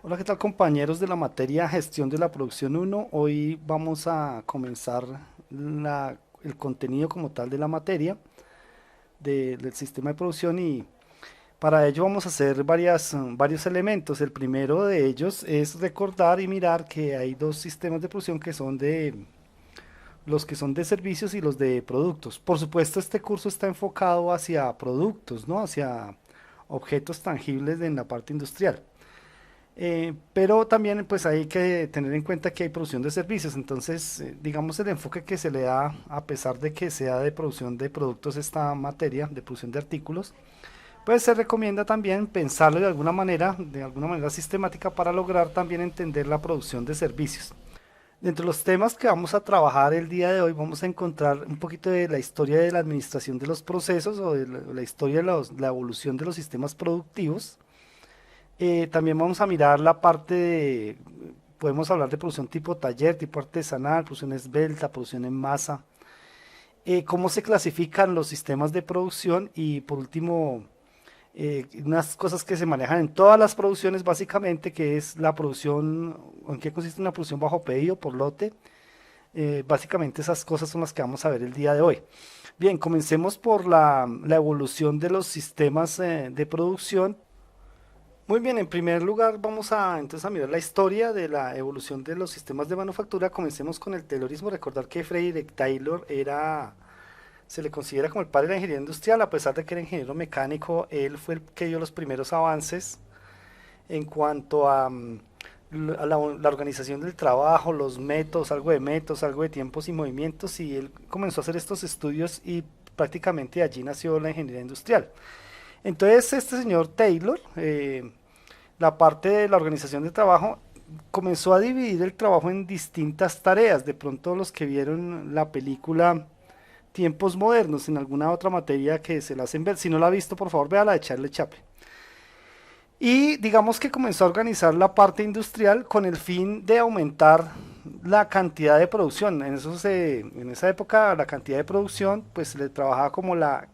Hola, ¿qué tal compañeros de la materia Gestión de la Producción uno? Hoy vamos a comenzar el contenido como tal de la materia del sistema de producción y para ello vamos a hacer varios elementos. El primero de ellos es recordar y mirar que hay dos sistemas de producción que son los que son de servicios y los de productos. Por supuesto, este curso está enfocado hacia productos, ¿no? Hacia objetos tangibles en la parte industrial. Pero también pues hay que tener en cuenta que hay producción de servicios, entonces digamos el enfoque que se le da a pesar de que sea de producción de productos esta materia, de producción de artículos, pues se recomienda también pensarlo de alguna manera sistemática para lograr también entender la producción de servicios. Dentro de los temas que vamos a trabajar el día de hoy vamos a encontrar un poquito de la historia de la administración de los procesos o de la historia de la evolución de los sistemas productivos. También vamos a mirar la parte de, podemos hablar de producción tipo taller, tipo artesanal, producción esbelta, producción en masa, cómo se clasifican los sistemas de producción y por último, unas cosas que se manejan en todas las producciones básicamente, que es la producción, en qué consiste una producción bajo pedido por lote. Básicamente esas cosas son las que vamos a ver el día de hoy. Bien, comencemos por la evolución de los sistemas de producción. Muy bien, en primer lugar vamos a entonces a mirar la historia de la evolución de los sistemas de manufactura. Comencemos con el Taylorismo. Recordar que Frederick Taylor se le considera como el padre de la ingeniería industrial, a pesar de que era ingeniero mecánico, él fue el que dio los primeros avances en cuanto a la organización del trabajo, los métodos, algo de tiempos y movimientos, y él comenzó a hacer estos estudios y prácticamente allí nació la ingeniería industrial. Entonces este señor Taylor, la parte de la organización de trabajo, comenzó a dividir el trabajo en distintas tareas. De pronto los que vieron la película Tiempos Modernos en alguna otra materia que se la hacen ver, si no la ha visto, por favor, véala de Charlie Chaplin. Y digamos que comenzó a organizar la parte industrial con el fin de aumentar la cantidad de producción. En esa época la cantidad de producción pues se le trabajaba como la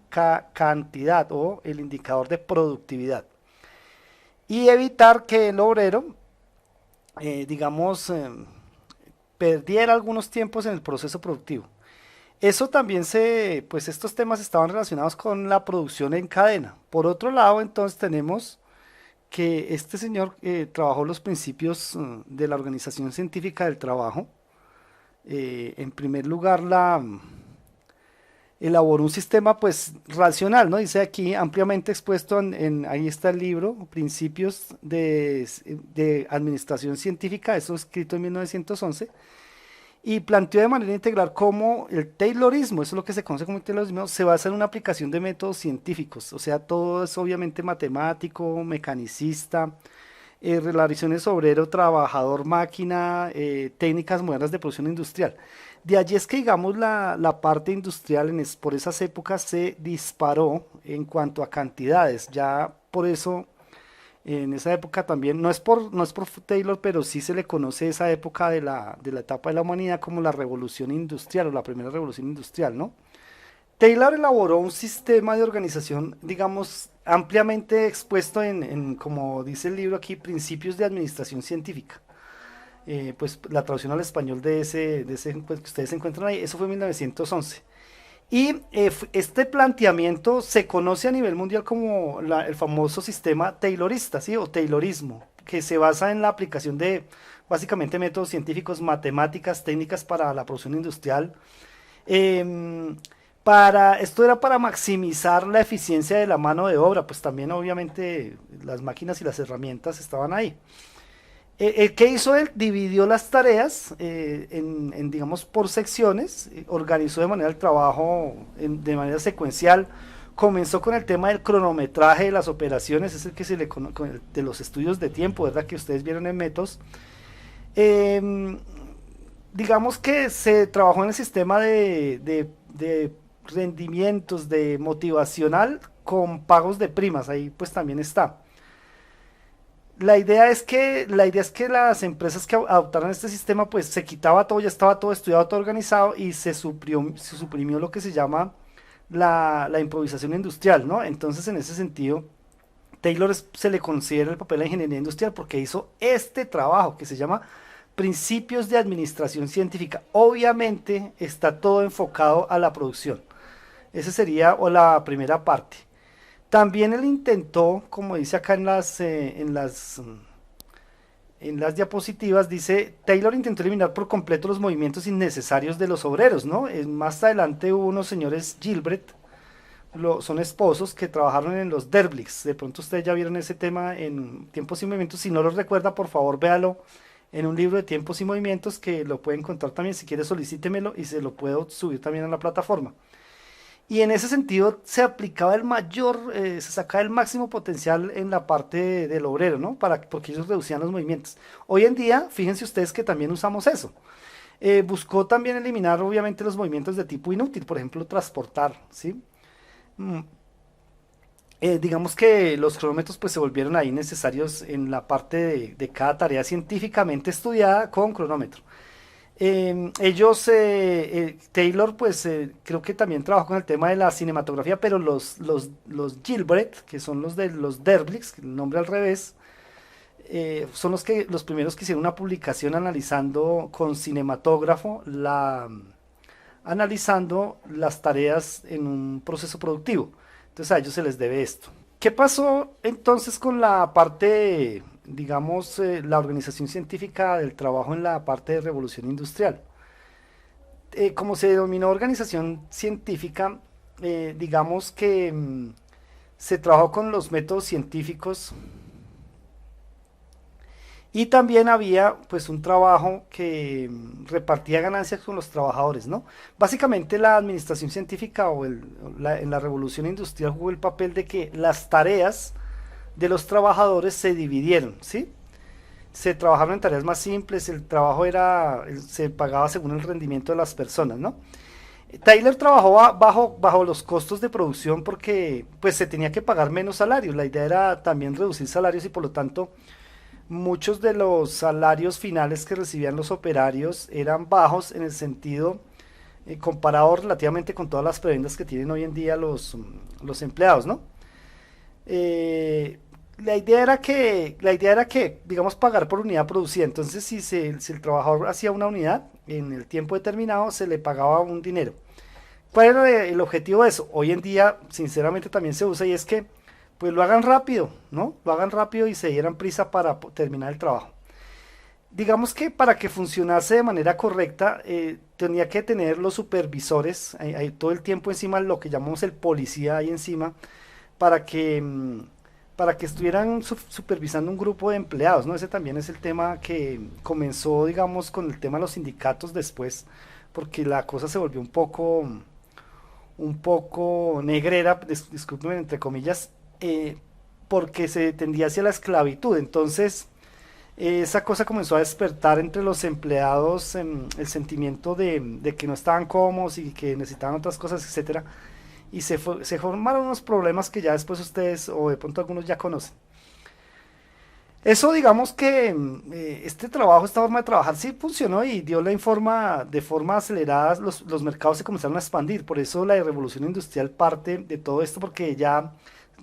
cantidad o el indicador de productividad y evitar que el obrero, digamos, perdiera algunos tiempos en el proceso productivo. Eso también pues estos temas estaban relacionados con la producción en cadena. Por otro lado, entonces tenemos que este señor trabajó los principios de la organización científica del trabajo. En primer lugar, elaboró un sistema pues racional, ¿no? Dice aquí ampliamente expuesto ahí está el libro, Principios de Administración Científica, eso escrito en 1911, y planteó de manera integral cómo el Taylorismo, eso es lo que se conoce como el Taylorismo, se basa en una aplicación de métodos científicos, o sea, todo es obviamente matemático, mecanicista, relaciones obrero, trabajador, máquina, técnicas modernas de producción industrial. De allí es que, digamos, la parte industrial por esas épocas se disparó en cuanto a cantidades. Ya por eso, en esa época también, no es por Taylor, pero sí se le conoce esa época de la etapa de la humanidad como la revolución industrial o la primera revolución industrial, ¿no? Taylor elaboró un sistema de organización, digamos, ampliamente expuesto como dice el libro aquí, principios de administración científica. Pues la traducción al español de ese pues, que ustedes encuentran ahí, eso fue en 1911. Y este planteamiento se conoce a nivel mundial como el famoso sistema taylorista, ¿sí? O taylorismo, que se basa en la aplicación de básicamente métodos científicos, matemáticas, técnicas para la producción industrial. Em, Esto era para maximizar la eficiencia de la mano de obra, pues también obviamente las máquinas y las herramientas estaban ahí. ¿Qué hizo él? Dividió las tareas digamos, por secciones, organizó de manera el trabajo de manera secuencial, comenzó con el tema del cronometraje de las operaciones, es el que se le de los estudios de tiempo, ¿verdad? Que ustedes vieron en métodos. Eh, digamos que se trabajó en el sistema de rendimientos de motivacional con pagos de primas, ahí pues también está. La idea es que las empresas que adoptaron este sistema, pues se quitaba todo, ya estaba todo estudiado, todo organizado y se suprimió lo que se llama la improvisación industrial, ¿no? Entonces, en ese sentido, Taylor se le considera el papel de la ingeniería industrial porque hizo este trabajo que se llama Principios de Administración Científica. Obviamente está todo enfocado a la producción. Esa sería o la primera parte. También él intentó, como dice acá en las diapositivas, dice, Taylor intentó eliminar por completo los movimientos innecesarios de los obreros, ¿no? Más adelante hubo unos señores Gilbert, son esposos que trabajaron en los Derblix. De pronto ustedes ya vieron ese tema en Tiempos y Movimientos. Si no lo recuerda, por favor, véalo en un libro de Tiempos y Movimientos que lo puede encontrar también. Si quiere, solicítemelo y se lo puedo subir también a la plataforma. Y en ese sentido se aplicaba se sacaba el máximo potencial en la parte del obrero, ¿no? Porque ellos reducían los movimientos. Hoy en día, fíjense ustedes que también usamos eso. Buscó también eliminar, obviamente, los movimientos de tipo inútil, por ejemplo, transportar, ¿sí? Mm, digamos que los cronómetros pues se volvieron ahí necesarios en la parte de cada tarea científicamente estudiada con cronómetro. Taylor, pues creo que también trabajó con el tema de la cinematografía, pero los Gilbert, que son los de los Derblix, el nombre al revés, son los primeros que hicieron una publicación analizando con cinematógrafo analizando las tareas en un proceso productivo. Entonces a ellos se les debe esto. ¿Qué pasó entonces con la parte, digamos, la organización científica del trabajo en la parte de revolución industrial? Como se denominó organización científica, digamos que se trabajó con los métodos científicos y también había pues un trabajo que repartía ganancias con los trabajadores, ¿no? Básicamente la administración científica en la revolución industrial jugó el papel de que las tareas de los trabajadores se dividieron, ¿sí? Se trabajaron en tareas más simples, el trabajo se pagaba según el rendimiento de las personas, ¿no? Tyler trabajó bajo los costos de producción porque pues se tenía que pagar menos salarios. La idea era también reducir salarios y por lo tanto muchos de los salarios finales que recibían los operarios eran bajos en el sentido comparado relativamente con todas las prebendas que tienen hoy en día los empleados, ¿no? La idea era que, digamos, pagar por unidad producida. Entonces, si el trabajador hacía una unidad en el tiempo determinado, se le pagaba un dinero. ¿Cuál era el objetivo de eso? Hoy en día, sinceramente, también se usa y es que, pues lo hagan rápido, ¿no? Lo hagan rápido y se dieran prisa para terminar el trabajo. Digamos que para que funcionase de manera correcta, tenía que tener los supervisores ahí todo el tiempo encima, lo que llamamos el policía ahí encima, para que, para que estuvieran supervisando un grupo de empleados, ¿no? Ese también es el tema que comenzó, digamos, con el tema de los sindicatos después, porque la cosa se volvió un poco negrera, discúlpenme, entre comillas, porque se tendía hacia la esclavitud. Entonces, esa cosa comenzó a despertar entre los empleados el sentimiento de que no estaban cómodos y que necesitaban otras cosas, etcétera. Y se formaron unos problemas que ya después ustedes, o de pronto algunos ya conocen. Eso, digamos que este trabajo, esta forma de trabajar sí funcionó y dio de forma acelerada, los mercados se comenzaron a expandir. Por eso la revolución industrial parte de todo esto, porque ya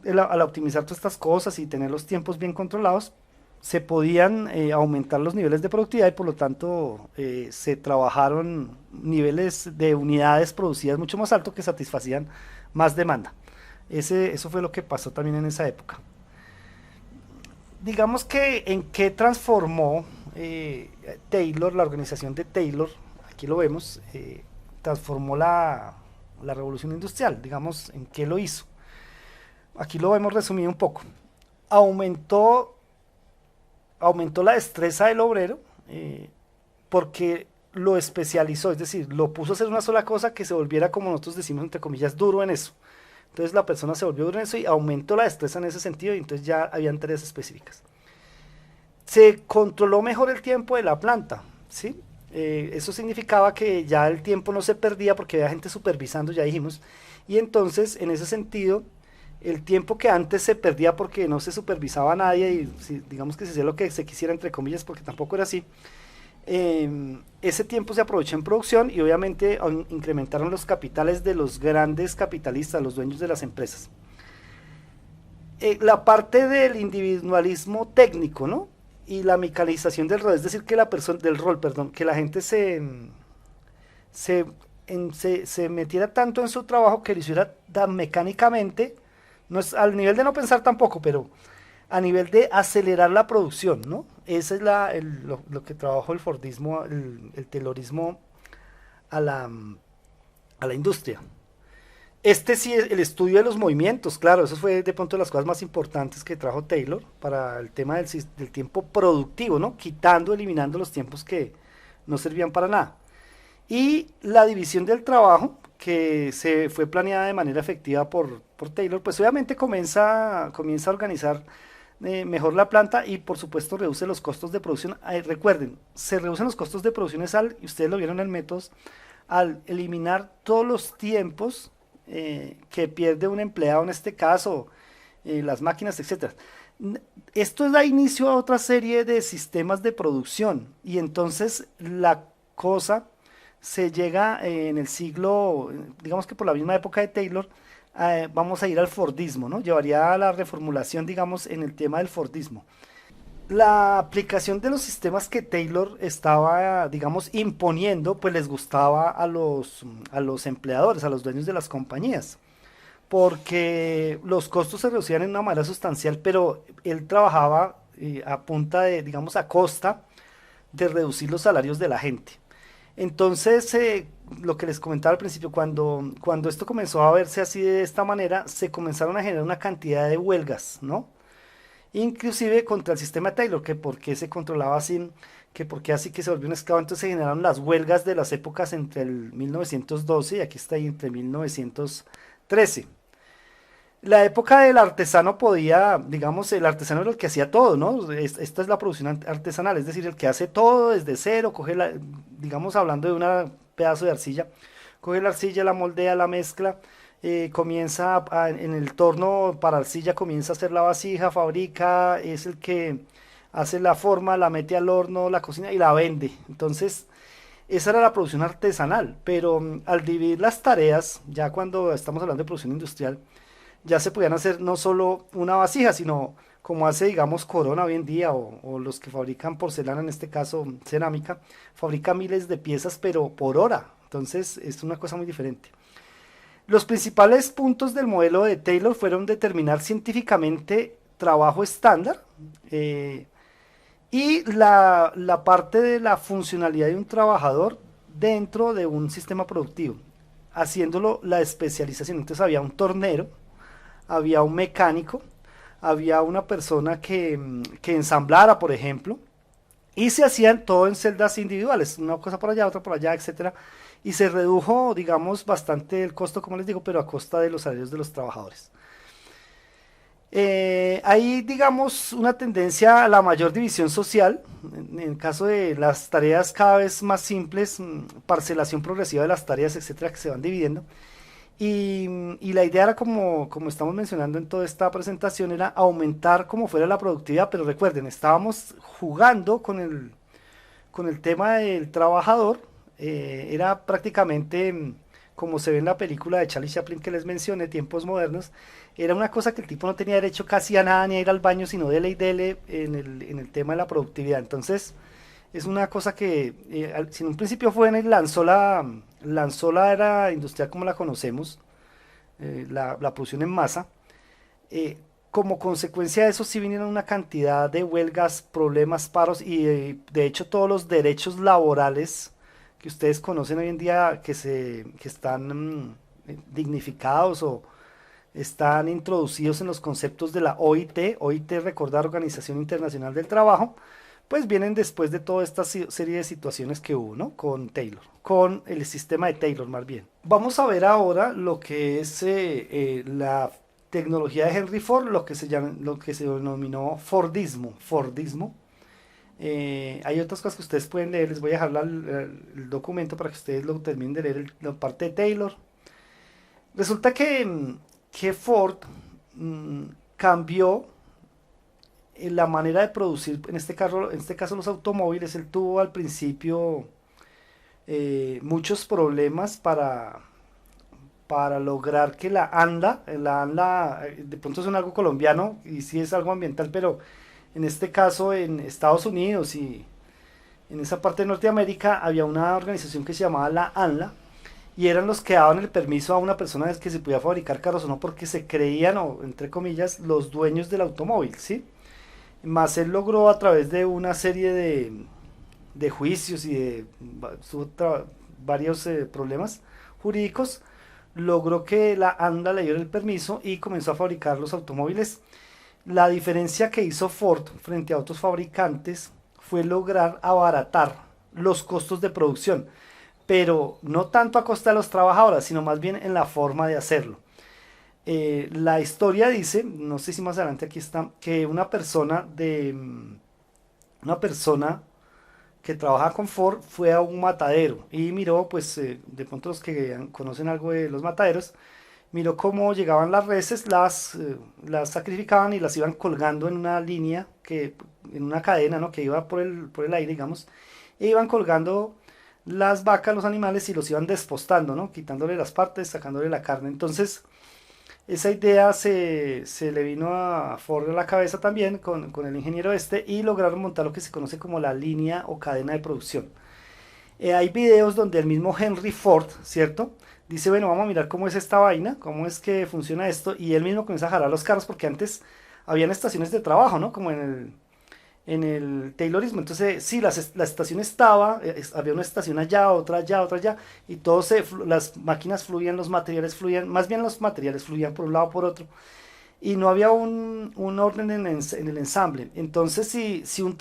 al optimizar todas estas cosas y tener los tiempos bien controlados, se podían aumentar los niveles de productividad y por lo tanto se trabajaron niveles de unidades producidas mucho más altos que satisfacían más demanda. Eso fue lo que pasó también en esa época. Digamos que en qué transformó Taylor, la organización de Taylor, aquí lo vemos, transformó la revolución industrial, digamos, en qué lo hizo. Aquí lo vemos resumido un poco. Aumentó la destreza del obrero porque lo especializó, es decir, lo puso a hacer una sola cosa que se volviera, como nosotros decimos entre comillas, duro en eso. Entonces la persona se volvió duro en eso y aumentó la destreza en ese sentido y entonces ya habían tareas específicas. Se controló mejor el tiempo de la planta, ¿sí? Eso significaba que ya el tiempo no se perdía porque había gente supervisando, ya dijimos, y entonces en ese sentido el tiempo que antes se perdía porque no se supervisaba a nadie y digamos que se hacía lo que se quisiera entre comillas porque tampoco era así, ese tiempo se aprovechó en producción y obviamente incrementaron los capitales de los grandes capitalistas, los dueños de las empresas. la parte del individualismo técnico, ¿no? Y la mecanización del rol, es decir, que la persona del rol, perdón, que la gente se, se metiera tanto en su trabajo que lo hiciera tan mecánicamente, no es al nivel de no pensar tampoco, pero a nivel de acelerar la producción, ¿no? Esa es lo que trabajó el Fordismo, el Taylorismo a a la industria. Este sí es el estudio de los movimientos, claro, eso fue de pronto de las cosas más importantes que trajo Taylor para el tema del tiempo productivo, ¿no? Quitando, eliminando los tiempos que no servían para nada. Y la división del trabajo, que se fue planeada de manera efectiva por Taylor, pues obviamente comienza a organizar mejor la planta y por supuesto reduce los costos de producción. Recuerden, se reducen los costos de producción y ustedes lo vieron en métodos, al eliminar todos los tiempos que pierde un empleado en este caso, las máquinas, etcétera. Esto da inicio a otra serie de sistemas de producción y entonces la cosa se llega en el siglo, digamos que por la misma época de Taylor, vamos a ir al Fordismo, ¿no? Llevaría a la reformulación, digamos, en el tema del Fordismo. La aplicación de los sistemas que Taylor estaba, digamos, imponiendo, pues les gustaba a los empleadores, a los dueños de las compañías, porque los costos se reducían en una manera sustancial, pero él trabajaba a punta de, digamos, a costa de reducir los salarios de la gente. Entonces, lo que les comentaba al principio, cuando esto comenzó a verse así de esta manera, se comenzaron a generar una cantidad de huelgas, ¿no? Inclusive contra el sistema de Taylor, que por qué se controlaba así, que por qué así que se volvió un esclavo, entonces se generaron las huelgas de las épocas entre el 1912 y aquí está ahí entre 1913. La época del artesano podía, digamos, el artesano era el que hacía todo, ¿no? Esta es la producción artesanal, es decir, el que hace todo desde cero, coge la, digamos, hablando de un pedazo de arcilla, coge la arcilla, la moldea, la mezcla, comienza en el torno para arcilla, comienza a hacer la vasija, fabrica, es el que hace la forma, la mete al horno, la cocina y la vende. Entonces, esa era la producción artesanal, pero al dividir las tareas, ya cuando estamos hablando de producción industrial, ya se podían hacer no solo una vasija, sino como hace, digamos, Corona hoy en día, o los que fabrican porcelana, en este caso cerámica, fabrican miles de piezas, pero por hora. Entonces es una cosa muy diferente. Los principales puntos del modelo de Taylor fueron determinar científicamente trabajo estándar y la parte de la funcionalidad de un trabajador dentro de un sistema productivo, haciéndolo la especialización. Entonces había un tornero, había un mecánico, había una persona que ensamblara, por ejemplo, y se hacían todo en celdas individuales, una cosa por allá, otra por allá, etcétera, y se redujo, digamos, bastante el costo, como les digo, pero a costa de los salarios de los trabajadores. Hay, digamos, una tendencia a la mayor división social, en el caso de las tareas cada vez más simples, parcelación progresiva de las tareas, etcétera, que se van dividiendo. Y la idea era como estamos mencionando en toda esta presentación, era aumentar como fuera la productividad, pero recuerden, estábamos jugando con el tema del trabajador, era prácticamente como se ve en la película de Charlie Chaplin que les mencioné, Tiempos Modernos, era una cosa que el tipo no tenía derecho casi a nada ni a ir al baño, sino dele y dele en el tema de la productividad. Entonces, es una cosa que, si en un principio fue en el lanzó la era industrial como la conocemos, la producción en masa, eh, como consecuencia de eso sí vinieron una cantidad de huelgas, problemas, paros y de hecho todos los derechos laborales que ustedes conocen hoy en día que están dignificados o están introducidos en los conceptos de la OIT, OIT recordar Organización Internacional del Trabajo, pues vienen después de toda esta serie de situaciones que hubo, ¿no? Con Taylor, con el sistema de Taylor más bien. Vamos a ver ahora lo que es la tecnología de Henry Ford, lo que se denominó Fordismo. Fordismo. Hay otras cosas que ustedes pueden leer, les voy a dejar el documento para que ustedes lo terminen de leer, la parte de Taylor. Resulta que Ford cambió la manera de producir, en este caso los automóviles. Él tuvo al principio muchos problemas para lograr que la ANLA, de pronto es algo colombiano y sí es algo ambiental, pero en este caso en Estados Unidos y en esa parte de Norteamérica había una organización que se llamaba la ANLA y eran los que daban el permiso a una persona de que se podía fabricar carros o no porque se creían, o entre comillas, los dueños del automóvil, ¿sí? Más él logró a través de una serie de juicios y de varios problemas jurídicos, logró que la ANLA le diera el permiso y comenzó a fabricar los automóviles. La diferencia que hizo Ford frente a otros fabricantes fue lograr abaratar los costos de producción, pero no tanto a costa de los trabajadores, sino más bien en la forma de hacerlo. La historia dice, no sé si más adelante aquí está, que una persona que trabaja con Ford fue a un matadero y miró, pues de pronto los que conocen algo de los mataderos, miró cómo llegaban las reses, las sacrificaban y las iban colgando en una línea, en una cadena, ¿no? Que iba por el aire, digamos, e iban colgando las vacas, los animales y los iban despostando, ¿no? Quitándole las partes, sacándole la carne. Entonces, esa idea se le vino a Ford a la cabeza también con el ingeniero este y lograron montar lo que se conoce como la línea o cadena de producción. Hay videos donde el mismo Henry Ford, ¿cierto? Dice, bueno, vamos a mirar cómo es esta vaina, cómo es que funciona esto, y él mismo comienza a jalar los carros porque antes habían estaciones de trabajo, ¿no? Como en el Taylorismo. Entonces, sí, la estación estaba, había una estación allá, otra allá, y las máquinas fluían, los materiales fluían, más bien los materiales fluían por un lado por otro, y no había un orden en el ensamble. Entonces, si un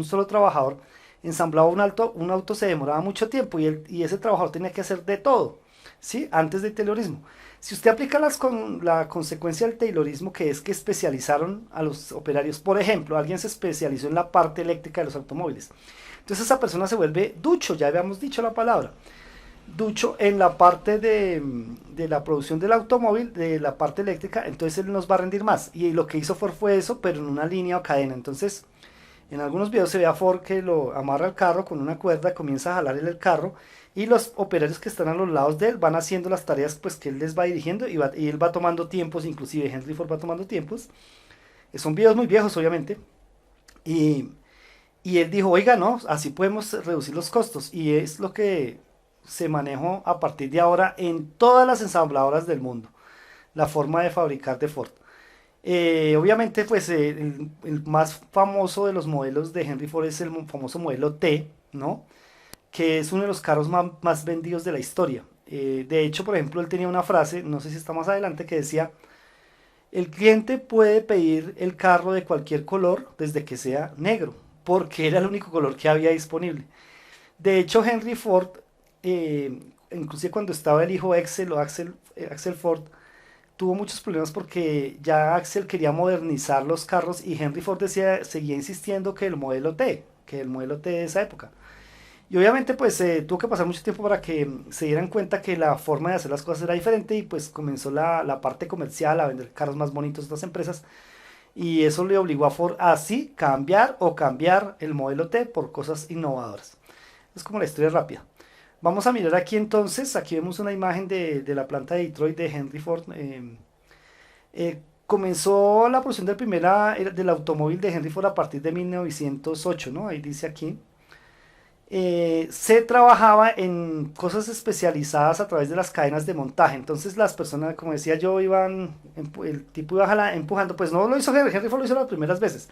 solo trabajador, ensamblaba un auto se demoraba mucho tiempo y ese trabajador tenía que hacer de todo, ¿sí? Antes del Taylorismo. Si usted aplica la consecuencia del Taylorismo, que es que especializaron a los operarios, por ejemplo, alguien se especializó en la parte eléctrica de los automóviles. Entonces esa persona se vuelve ducho, ya habíamos dicho la palabra, ducho en la parte de la producción del automóvil, de la parte eléctrica, entonces él nos va a rendir más. Y lo que hizo fue eso, pero en una línea o cadena. Entonces, en algunos videos se ve a Ford que lo amarra al carro con una cuerda, comienza a jalar el carro y los operarios que están a los lados de él van haciendo las tareas pues que él les va dirigiendo y él va tomando tiempos, inclusive Henry Ford va tomando tiempos. Son videos muy viejos obviamente y, y él dijo, oiga, no, así podemos reducir los costos y es lo que se manejó a partir de ahora en todas las ensambladoras del mundo, la forma de fabricar de Ford. Obviamente, pues el más famoso de los modelos de Henry Ford es el famoso modelo T, ¿no? Que es uno de los carros más vendidos de la historia. De hecho, por ejemplo, él tenía una frase, no sé si está más adelante, que decía, el cliente puede pedir el carro de cualquier color desde que sea negro, porque era el único color que había disponible. De hecho, Henry Ford, inclusive cuando estaba el hijo Axel Ford, tuvo muchos problemas porque ya Axel quería modernizar los carros y Henry Ford seguía insistiendo que el modelo T de esa época. Y obviamente pues tuvo que pasar mucho tiempo para que se dieran cuenta que la forma de hacer las cosas era diferente y pues comenzó la parte comercial a vender carros más bonitos de las empresas y eso le obligó a Ford a así cambiar el modelo T por cosas innovadoras. Es como la historia rápida. Vamos a mirar aquí entonces, aquí vemos una imagen de la planta de Detroit de Henry Ford. Comenzó la producción del automóvil de Henry Ford a partir de 1908, ¿no? Ahí dice aquí. Se trabajaba en cosas especializadas a través de las cadenas de montaje. Entonces las personas, como decía yo, el tipo iba empujando, pues no lo hizo Henry Ford, lo hizo las primeras veces.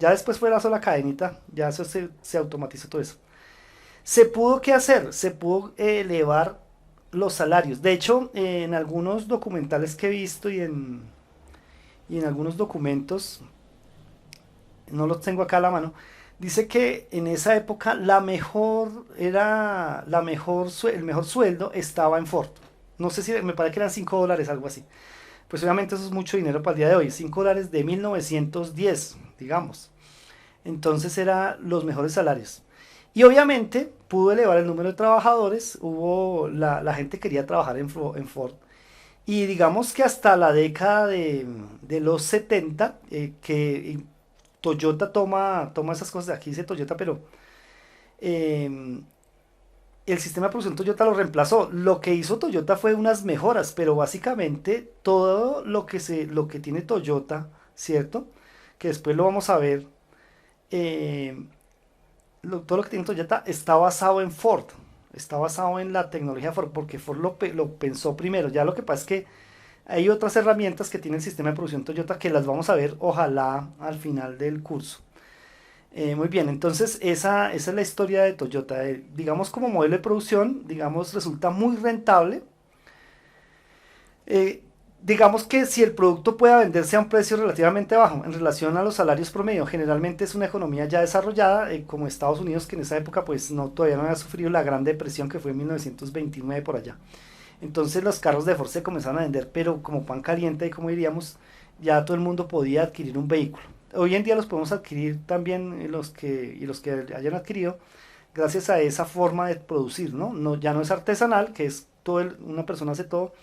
Ya después fue la sola cadenita, ya eso se automatizó todo eso. ¿Se pudo qué hacer? Se pudo elevar los salarios. De hecho, en algunos documentales que he visto y en algunos documentos, no los tengo acá a la mano, dice que en esa época el mejor sueldo estaba en Ford. No sé si me parece que eran $5, algo así. Pues obviamente eso es mucho dinero para el día de hoy. $5 de 1910, digamos. Entonces eran los mejores salarios. Y obviamente pudo elevar el número de trabajadores, la gente quería trabajar en Ford. Y digamos que hasta la década de los 70, que Toyota toma esas cosas, aquí dice Toyota, pero eh, el sistema de producción Toyota lo reemplazó. Lo que hizo Toyota fue unas mejoras, pero básicamente todo lo que tiene Toyota, ¿cierto? Que después lo vamos a ver, eh, todo lo que tiene Toyota está basado en Ford, está basado en la tecnología Ford, porque Ford lo pensó primero. Ya lo que pasa es que hay otras herramientas que tiene el sistema de producción Toyota que las vamos a ver, ojalá, al final del curso. Muy bien, entonces esa es la historia de Toyota. Digamos como modelo de producción, digamos, resulta muy rentable. Eh, digamos que si el producto pueda venderse a un precio relativamente bajo en relación a los salarios promedio, generalmente es una economía ya desarrollada, como Estados Unidos, que en esa época pues no, todavía no había sufrido la Gran Depresión que fue en 1929 por allá. Entonces los carros de Ford se comenzaron a vender, pero como pan caliente, y como diríamos, ya todo el mundo podía adquirir un vehículo. Hoy en día los podemos adquirir también los que hayan adquirido gracias a esa forma de producir, ¿no? Ya no es artesanal, que es una persona hace todo,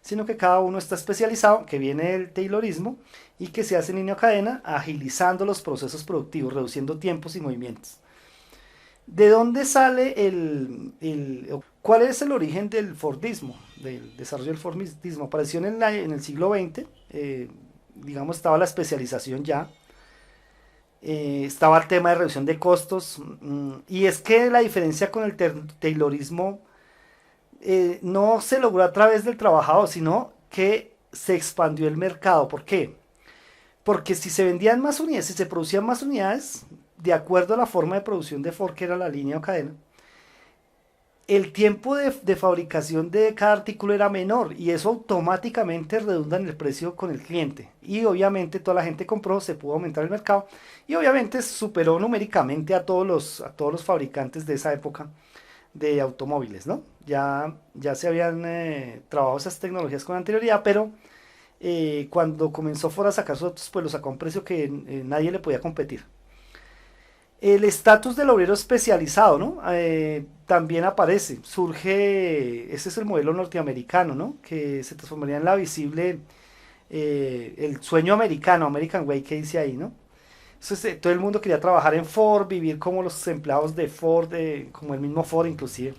sino que cada uno está especializado, que viene del Taylorismo y que se hace en línea cadena, agilizando los procesos productivos, reduciendo tiempos y movimientos. ¿De dónde sale cuál es el origen del Fordismo, del desarrollo del Fordismo? Apareció en el siglo XX, digamos, estaba la especialización ya, estaba el tema de reducción de costos, y es que la diferencia con el Taylorismo no se logró a través del trabajador, sino que se expandió el mercado. ¿Por qué? Porque si se vendían más unidades, si se producían más unidades, de acuerdo a la forma de producción de Ford, que era la línea o cadena, el tiempo de fabricación de cada artículo era menor y eso automáticamente redunda en el precio con el cliente. Y obviamente toda la gente compró, se pudo aumentar el mercado y obviamente superó numéricamente a todos los fabricantes de esa época de automóviles, ¿no? Ya se habían trabajado esas tecnologías con anterioridad, pero cuando comenzó Ford a sacar sus autos, pues lo sacó a un precio que nadie le podía competir. El estatus del obrero especializado, ¿no? También aparece, surge, ese es el modelo norteamericano, ¿no? Que se transformaría en la visible, el sueño americano, American Way, que dice ahí, ¿no? Entonces, todo el mundo quería trabajar en Ford, vivir como los empleados de Ford, como el mismo Ford inclusive.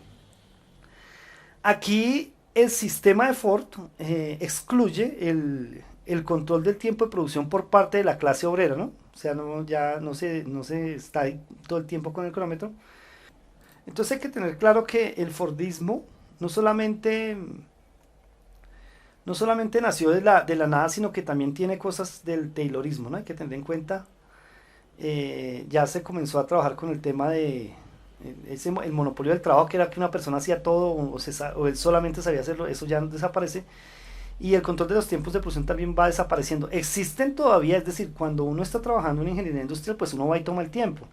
Aquí el sistema de Ford excluye el control del tiempo de producción por parte de la clase obrera, ¿no? O sea, ya no se está ahí todo el tiempo con el cronómetro. Entonces hay que tener claro que el Fordismo no solamente, no solamente nació de la nada, sino que también tiene cosas del Taylorismo, ¿no? Hay que tener en cuenta, ya se comenzó a trabajar con el tema de el monopolio del trabajo, que era que una persona hacía todo o él solamente sabía hacerlo, eso ya desaparece. Y el control de los tiempos de producción también va desapareciendo. Existen todavía, es decir, cuando uno está trabajando en ingeniería industrial, pues uno va y toma el tiempo,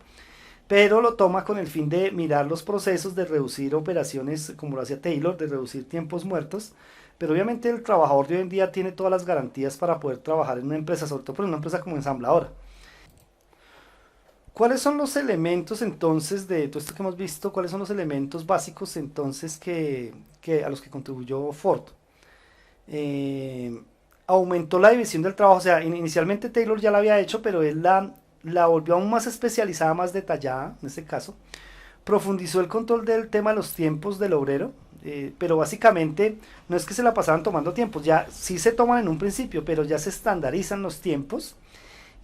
pero lo toma con el fin de mirar los procesos, de reducir operaciones, como lo hacía Taylor, de reducir tiempos muertos. Pero obviamente el trabajador de hoy en día tiene todas las garantías para poder trabajar en una empresa, sobre todo en una empresa como ensambladora. ¿Cuáles son los elementos entonces de todo esto que hemos visto? ¿Cuáles son los elementos básicos entonces que a los que contribuyó Ford? Eh, Aumentó la división del trabajo, o sea, inicialmente Taylor ya la había hecho, pero él la volvió aún más especializada, más detallada, en este caso. Profundizó el control del tema de los tiempos del obrero, pero básicamente no es que se la pasaban tomando tiempos, ya sí se toman en un principio, pero ya se estandarizan los tiempos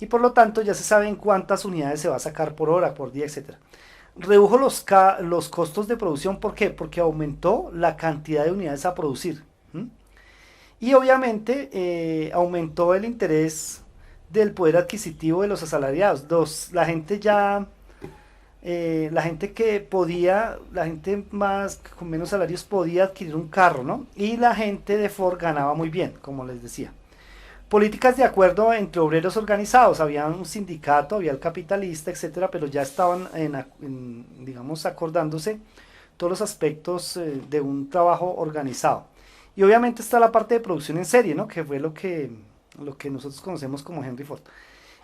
y por lo tanto ya se sabe en cuántas unidades se va a sacar por hora, por día, etcétera. Redujo los costos de producción, ¿por qué? Porque aumentó la cantidad de unidades a producir. ¿Mm? Y obviamente aumentó el interés del poder adquisitivo de los asalariados. La gente ya, la gente que podía, la gente más con menos salarios podía adquirir un carro, ¿no? Y la gente de Ford ganaba muy bien, como les decía. Políticas de acuerdo entre obreros organizados, había un sindicato, había el capitalista, etcétera, pero ya estaban digamos, acordándose todos los aspectos de un trabajo organizado. Y obviamente está la parte de producción en serie, ¿no? Que fue lo que nosotros conocemos como Henry Ford.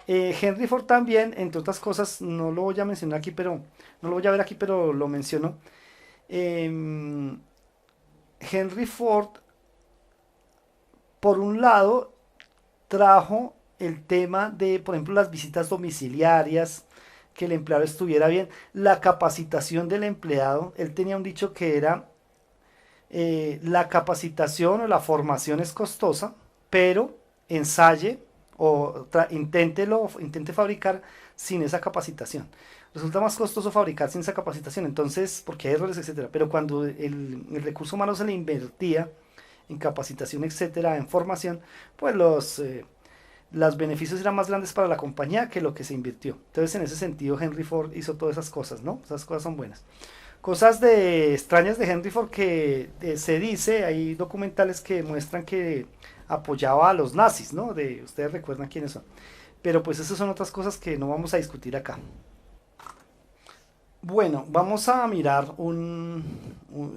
Henry Ford también, entre otras cosas, no lo voy a mencionar aquí, pero no lo voy a ver aquí, pero lo menciono. Eh, Henry Ford, por un lado, trajo el tema de, por ejemplo, las visitas domiciliarias, que el empleado estuviera bien. La capacitación del empleado, él tenía un dicho que era, la capacitación o la formación es costosa, pero ensaye o intente fabricar sin esa capacitación. Resulta más costoso fabricar sin esa capacitación, entonces, porque hay errores, etcétera. Pero cuando el recurso humano se le invertía en capacitación, etcétera, en formación, pues los beneficios eran más grandes para la compañía que lo que se invirtió. Entonces, en ese sentido, Henry Ford hizo todas esas cosas, ¿no? Esas cosas son buenas. Cosas extrañas de Henry Ford que se dice, hay documentales que muestran que apoyaba a los nazis, ¿no? Ustedes recuerdan quiénes son. Pero pues esas son otras cosas que no vamos a discutir acá. Bueno, vamos a mirar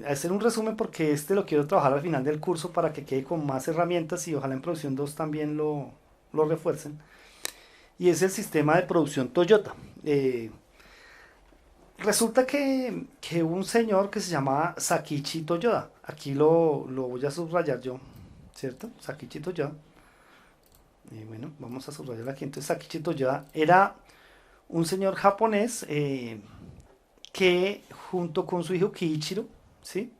a hacer un resumen porque este lo quiero trabajar al final del curso para que quede con más herramientas y ojalá en producción 2 también lo refuercen. Y es el sistema de producción Toyota. Resulta que hubo un señor que se llamaba Sakichi Toyoda. Aquí lo voy a subrayar yo, ¿cierto? Sakichi Toyoda. Bueno, vamos a subrayar aquí. Entonces, Sakichi Toyoda era un señor japonés que junto con su hijo Kiichiro, ¿sí?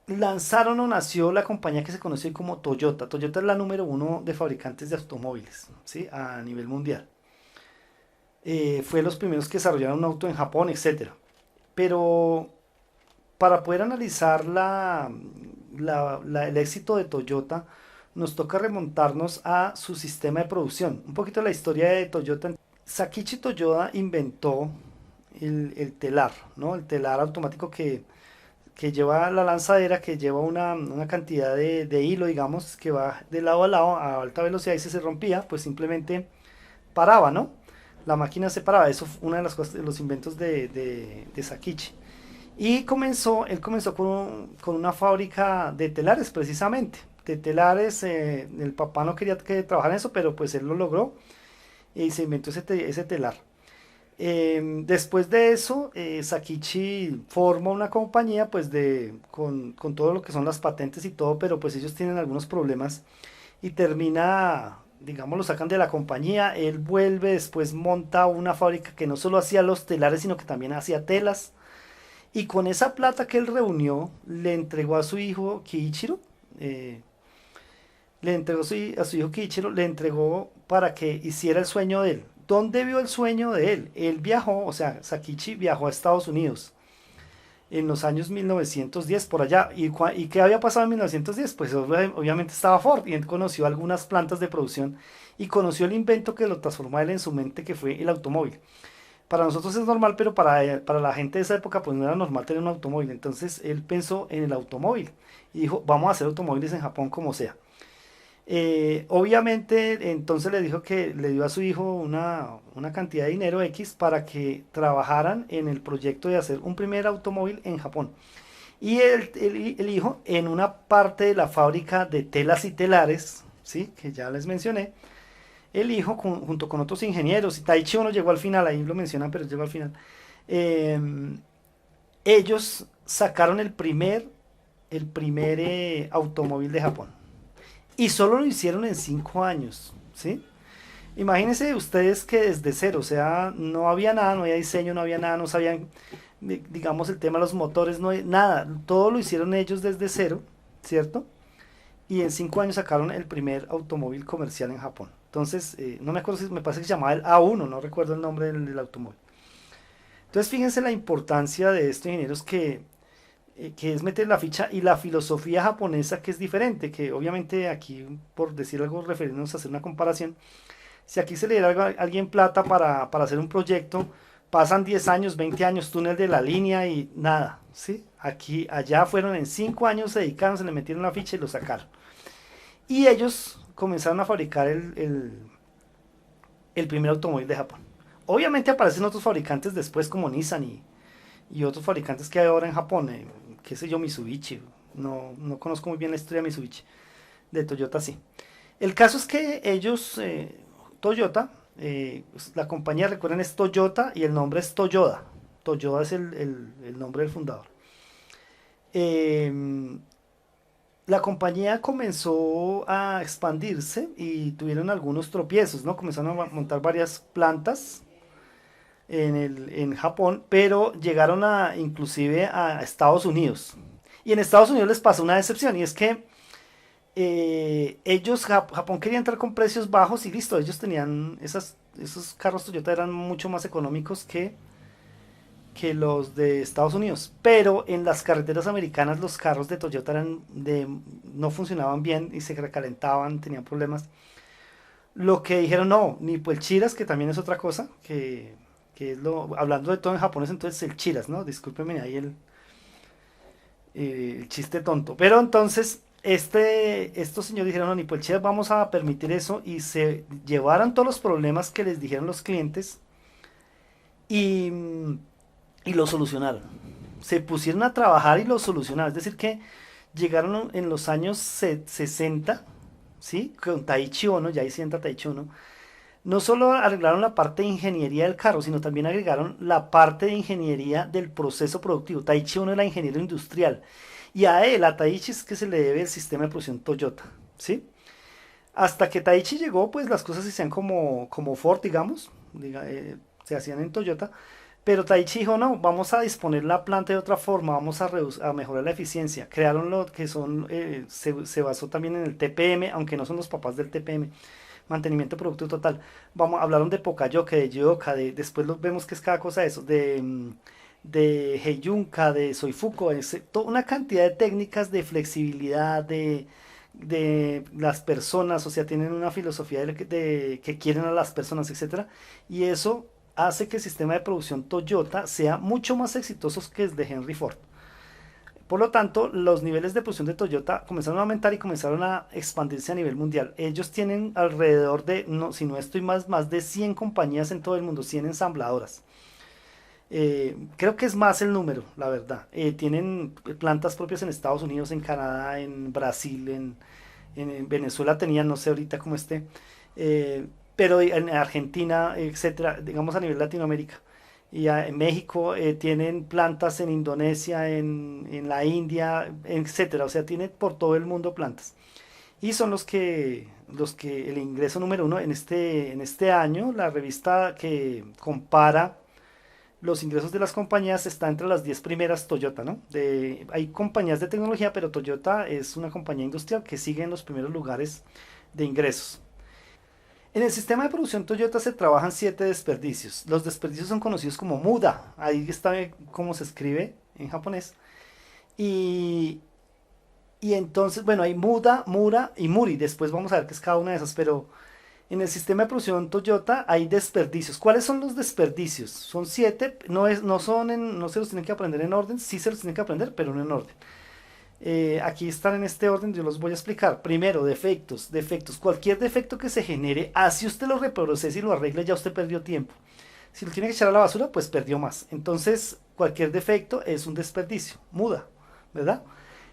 Lanzaron o nació la compañía que se conoce como Toyota. Toyota es la número uno de fabricantes de automóviles, ¿sí? A nivel mundial. Fue los primeros que desarrollaron un auto en Japón, etcétera. Pero para poder analizar el éxito de Toyota, nos toca remontarnos a su sistema de producción. Un poquito la historia de Toyota. Sakichi Toyoda inventó el telar, ¿no? El telar automático que lleva la lanzadera, que lleva una cantidad de hilo, digamos, que va de lado a lado a alta velocidad y si se rompía, pues simplemente paraba, ¿no? La máquina se paraba. Eso fue una de las cosas, de los inventos de Sakichi. Y él comenzó con una fábrica de telares, precisamente. De telares, el papá no quería que trabajara en eso, pero pues él lo logró y se inventó ese telar. Después de eso, Sakichi forma una compañía pues con todo lo que son las patentes y todo, pero pues ellos tienen algunos problemas y termina, digamos, lo sacan de la compañía, él vuelve, después monta una fábrica que no solo hacía los telares, sino que también hacía telas, y con esa plata que él reunió, le entregó a su hijo Kiichiro, eh, a su hijo Kiichiro, le entregó para que hiciera el sueño de él. ¿Dónde vio el sueño de él? Él viajó, o sea, Sakichi viajó a Estados Unidos en los años 1910 por allá. ¿Y qué había pasado en 1910? Pues obviamente estaba Ford y él conoció algunas plantas de producción y conoció el invento que lo transformó a él en su mente, que fue el automóvil. Para nosotros es normal, pero para la gente de esa época pues no era normal tener un automóvil. Entonces él pensó en el automóvil y dijo, vamos a hacer automóviles en Japón como sea. Obviamente entonces le dijo que le dio a su hijo una cantidad de dinero X para que trabajaran en el proyecto de hacer un primer automóvil en Japón. Y el hijo en una parte de la fábrica de telas y telares, ¿sí? Que ya les mencioné, el hijo junto con otros ingenieros, y Taichi Ono llegó al final, ahí lo mencionan, pero llegó al final, eh, ellos sacaron el primer automóvil de Japón. Y solo lo hicieron en 5 años, ¿sí? Imagínense ustedes que desde cero, o sea, no había nada, no había diseño, no había nada, no sabían, digamos, el tema de los motores, no hay nada, todo lo hicieron ellos desde cero, ¿cierto? Y en 5 años sacaron el primer automóvil comercial en Japón. Entonces, no me acuerdo si me parece que se llamaba el A1, no recuerdo el nombre del automóvil. Entonces, fíjense la importancia de estos ingenieros que es meter la ficha y la filosofía japonesa que es diferente, que obviamente aquí, por decir algo, referirnos a hacer una comparación, si aquí se le diera a alguien plata para hacer un proyecto, pasan 10 años, 20 años, túnel de la línea y nada, ¿sí? Aquí, allá fueron en 5 años, se dedicaron, se le metieron la ficha y lo sacaron. Y ellos comenzaron a fabricar el primer automóvil de Japón. Obviamente aparecen otros fabricantes después como Nissan y otros fabricantes que hay ahora en Japón, qué sé yo, Mitsubishi, no conozco muy bien la historia de Mitsubishi, de Toyota sí. El caso es que ellos, Toyota, la compañía, recuerden, es Toyota y el nombre es Toyoda. Toyoda es el nombre del fundador. Eh, la compañía comenzó a expandirse y tuvieron algunos tropiezos, ¿no? Comenzaron a montar varias plantas en Japón, pero llegaron a inclusive a Estados Unidos. Y en Estados Unidos les pasó una decepción y es que Japón quería entrar con precios bajos y listo, ellos tenían esos carros Toyota eran mucho más económicos que los de Estados Unidos, pero en las carreteras americanas los carros de Toyota no funcionaban bien y se recalentaban, tenían problemas. Lo que dijeron, no, ni pues el Chiras, que también es otra cosa, que es hablando de todo en japonés, entonces el Chiras, ¿no? Discúlpeme ahí el chiste tonto. Pero entonces, estos señores dijeron, no, ni por el Chiras vamos a permitir eso y se llevaron todos los problemas que les dijeron los clientes y, y lo solucionaron. Se pusieron a trabajar y lo solucionaron. Es decir, que llegaron en los años 60, ¿sí? Con Taichi Ono, ya ahí sienta Taichi Ono. No solo arreglaron la parte de ingeniería del carro, sino también agregaron la parte de ingeniería del proceso productivo. Taichi Ono era ingeniero industrial. Y a él, a Taichi, es que se le debe el sistema de producción Toyota, ¿sí? Hasta que Taichi llegó, pues las cosas se hacían como Ford, digamos, se hacían en Toyota. Pero Taichi dijo, no, vamos a disponer la planta de otra forma, vamos a mejorar la eficiencia. Crearon lo que son, se basó también en el TPM, aunque no son los papás del TPM, mantenimiento producto total. Hablaron de Pokayoke, de Yoka, después vemos que es cada cosa de eso, de Heiyunka, de Soifuko, toda una cantidad de técnicas de flexibilidad, de las personas, o sea, tienen una filosofía que quieren a las personas, etcétera, y eso hace que el sistema de producción Toyota sea mucho más exitoso que el de Henry Ford. Por lo tanto, los niveles de producción de Toyota comenzaron a aumentar y comenzaron a expandirse a nivel mundial. Ellos tienen alrededor de, no, si no estoy más de 100 compañías en todo el mundo, 100 ensambladoras. Creo que es más el número, la verdad. Tienen plantas propias en Estados Unidos, en Canadá, en Brasil, en Venezuela tenían, no sé ahorita cómo esté, pero en Argentina, etcétera, digamos a nivel Latinoamérica. Y en México tienen plantas en Indonesia, en la India, etcétera. O sea, tienen por todo el mundo plantas. Y son los que el ingreso número uno en este año, la revista que compara los ingresos de las compañías está entre las 10 primeras Toyota, ¿no? Hay compañías de tecnología, pero Toyota es una compañía industrial que sigue en los primeros lugares de ingresos. En el sistema de producción Toyota se trabajan 7 desperdicios. Los desperdicios son conocidos como muda. Ahí está cómo se escribe en japonés. Y, y entonces, bueno, hay muda, mura y muri. Después vamos a ver qué es cada una de esas. Pero en el sistema de producción Toyota hay desperdicios. ¿Cuáles son los desperdicios? Son 7. No se los tienen que aprender en orden. Sí se los tienen que aprender, pero no en orden. Aquí están en este orden, yo los voy a explicar. Primero, defectos. Cualquier defecto que se genere, así usted lo reprocese y lo arregle, ya usted perdió tiempo. Si lo tiene que echar a la basura, pues perdió más. Entonces, cualquier defecto es un desperdicio, muda, ¿verdad?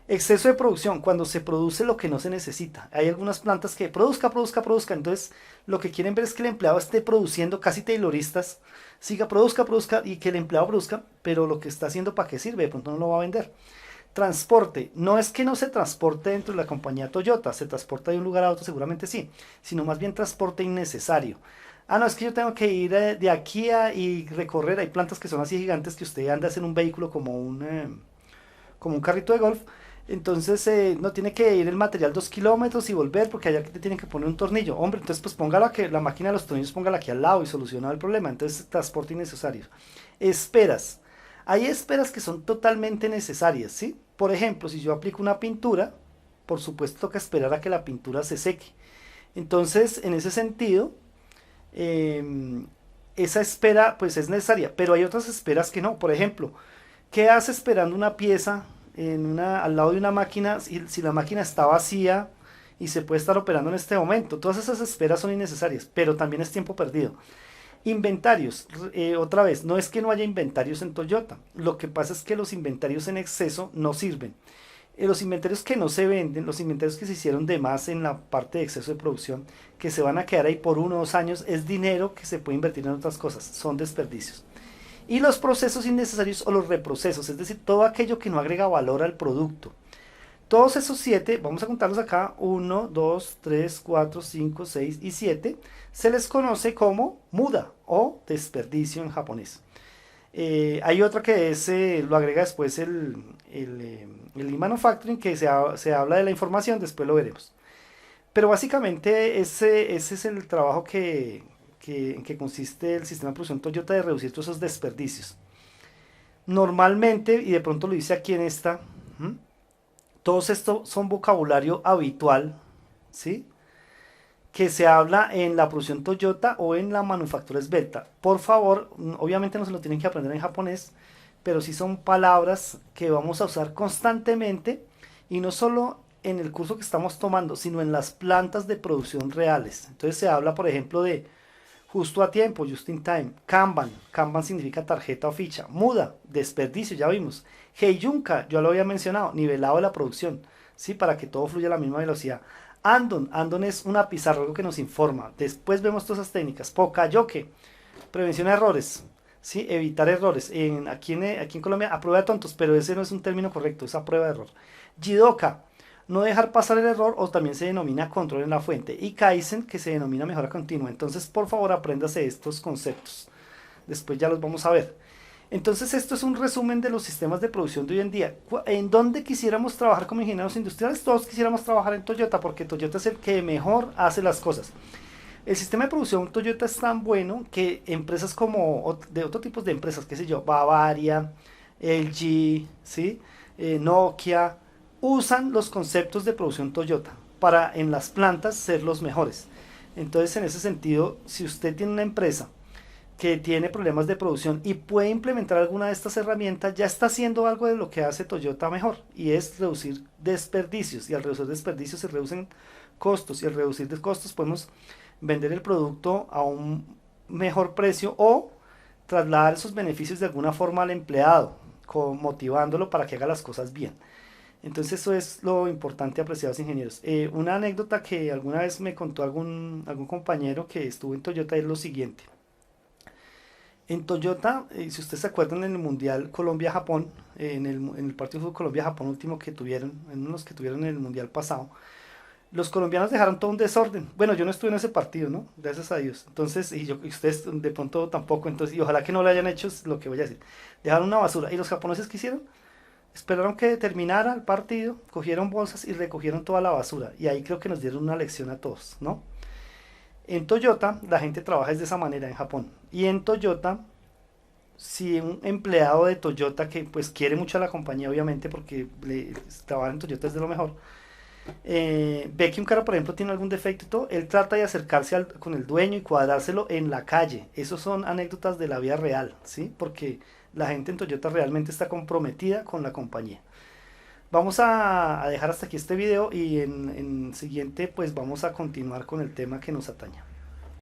Exceso de producción, cuando se produce lo que no se necesita. Hay algunas plantas que produzca. Entonces, lo que quieren ver es que el empleado esté produciendo, casi tayloristas, siga, produzca, y que el empleado produzca, pero lo que está haciendo, ¿para qué sirve? De pronto no lo va a vender. Transporte, no es que no se transporte dentro de la compañía Toyota, se transporta de un lugar a otro, seguramente sí, sino más bien transporte innecesario. Ah, no, es que yo tengo que ir de aquí y recorrer, hay plantas que son así gigantes que usted anda en un vehículo como un carrito de golf, entonces no tiene que ir el material 2 kilómetros y volver porque allá te tienen que poner un tornillo. Hombre, entonces pues póngalo a que la máquina de los tornillos póngala aquí al lado y soluciona el problema. Entonces transporte innecesario. Esperas. Hay esperas que son totalmente necesarias, ¿sí? Por ejemplo, si yo aplico una pintura, por supuesto toca esperar a que la pintura se seque. Entonces, en ese sentido, esa espera pues es necesaria, pero hay otras esperas que no. Por ejemplo, ¿qué hace esperando una pieza al lado de una máquina si la máquina está vacía y se puede estar operando en este momento? Todas esas esperas son innecesarias, pero también es tiempo perdido. Inventarios, otra vez, no es que no haya inventarios en Toyota, lo que pasa es que los inventarios en exceso no sirven. Los inventarios que no se venden, los inventarios que se hicieron de más en la parte de exceso de producción, que se van a quedar ahí por 1 o 2 años, es dinero que se puede invertir en otras cosas, son desperdicios. Y los procesos innecesarios o los reprocesos, es decir, todo aquello que no agrega valor al producto. Todos esos 7, vamos a contarlos acá, uno 2 3 4 5 6 y 7, se les conoce como muda o desperdicio en japonés. Hay otra que es, lo agrega después el e-manufacturing, que se habla de la información, después lo veremos. Pero básicamente ese es el trabajo en que consiste el sistema de producción Toyota, de reducir todos esos desperdicios. Normalmente, y de pronto lo dice aquí en esta, ¿m? Todos estos son vocabulario habitual, ¿sí? Que se habla en la producción Toyota o en la manufactura esbelta. Por favor, obviamente no se lo tienen que aprender en japonés, pero sí son palabras que vamos a usar constantemente, y no solo en el curso que estamos tomando, sino en las plantas de producción reales. Entonces se habla, por ejemplo, de justo a tiempo, just in time. Kanban, Kanban significa tarjeta o ficha. Muda, desperdicio, ya vimos. Heiyunka, yo lo había mencionado, nivelado de la producción, ¿sí? Para que todo fluya a la misma velocidad. Andon, Andon es una pizarra, algo que nos informa. Después vemos todas esas técnicas. Pokayoke, prevención de errores, ¿sí? Evitar errores. Aquí en Colombia, a prueba de tontos, pero ese no es un término correcto, es a prueba de error. Jidoka, no dejar pasar el error, o también se denomina control en la fuente. Y Kaizen, que se denomina mejora continua. Entonces, por favor, apréndase estos conceptos. Después ya los vamos a ver. Entonces, esto es un resumen de los sistemas de producción de hoy en día. ¿En dónde quisiéramos trabajar como ingenieros industriales? Todos quisiéramos trabajar en Toyota, porque Toyota es el que mejor hace las cosas. El sistema de producción Toyota es tan bueno que empresas como de otro tipo de empresas, qué sé yo, Bavaria, LG, ¿sí? Nokia, usan los conceptos de producción Toyota para en las plantas ser los mejores. Entonces, en ese sentido, si usted tiene una empresa que tiene problemas de producción y puede implementar alguna de estas herramientas, ya está haciendo algo de lo que hace Toyota mejor, y es reducir desperdicios. Y al reducir desperdicios se reducen costos, y al reducir costos podemos vender el producto a un mejor precio, o trasladar esos beneficios de alguna forma al empleado, motivándolo para que haga las cosas bien. Entonces eso es lo importante, apreciados ingenieros. Una anécdota que alguna vez me contó algún compañero que estuvo en Toyota es lo siguiente. En Toyota, si ustedes se acuerdan, en el Mundial Colombia-Japón, en el partido de fútbol Colombia-Japón último que tuvieron, en unos que tuvieron en el Mundial pasado, los colombianos dejaron todo un desorden. Bueno, yo no estuve en ese partido, ¿no? Gracias a Dios. Entonces, y ustedes de pronto tampoco, entonces, y ojalá que no lo hayan hecho, es lo que voy a decir. Dejaron una basura. ¿Y los japoneses qué hicieron? Esperaron que terminara el partido, cogieron bolsas y recogieron toda la basura. Y ahí creo que nos dieron una lección a todos, ¿no? En Toyota la gente trabaja de esa manera en Japón. Y en Toyota, si un empleado de Toyota que pues quiere mucho a la compañía, obviamente, porque trabajar en Toyota es de lo mejor, ve que un carro, por ejemplo, tiene algún defecto y todo, él trata de acercarse con el dueño y cuadrárselo en la calle. Esos son anécdotas de la vida real, ¿sí? Porque la gente en Toyota realmente está comprometida con la compañía. Vamos a dejar hasta aquí este video, y en siguiente pues vamos a continuar con el tema que nos atañe.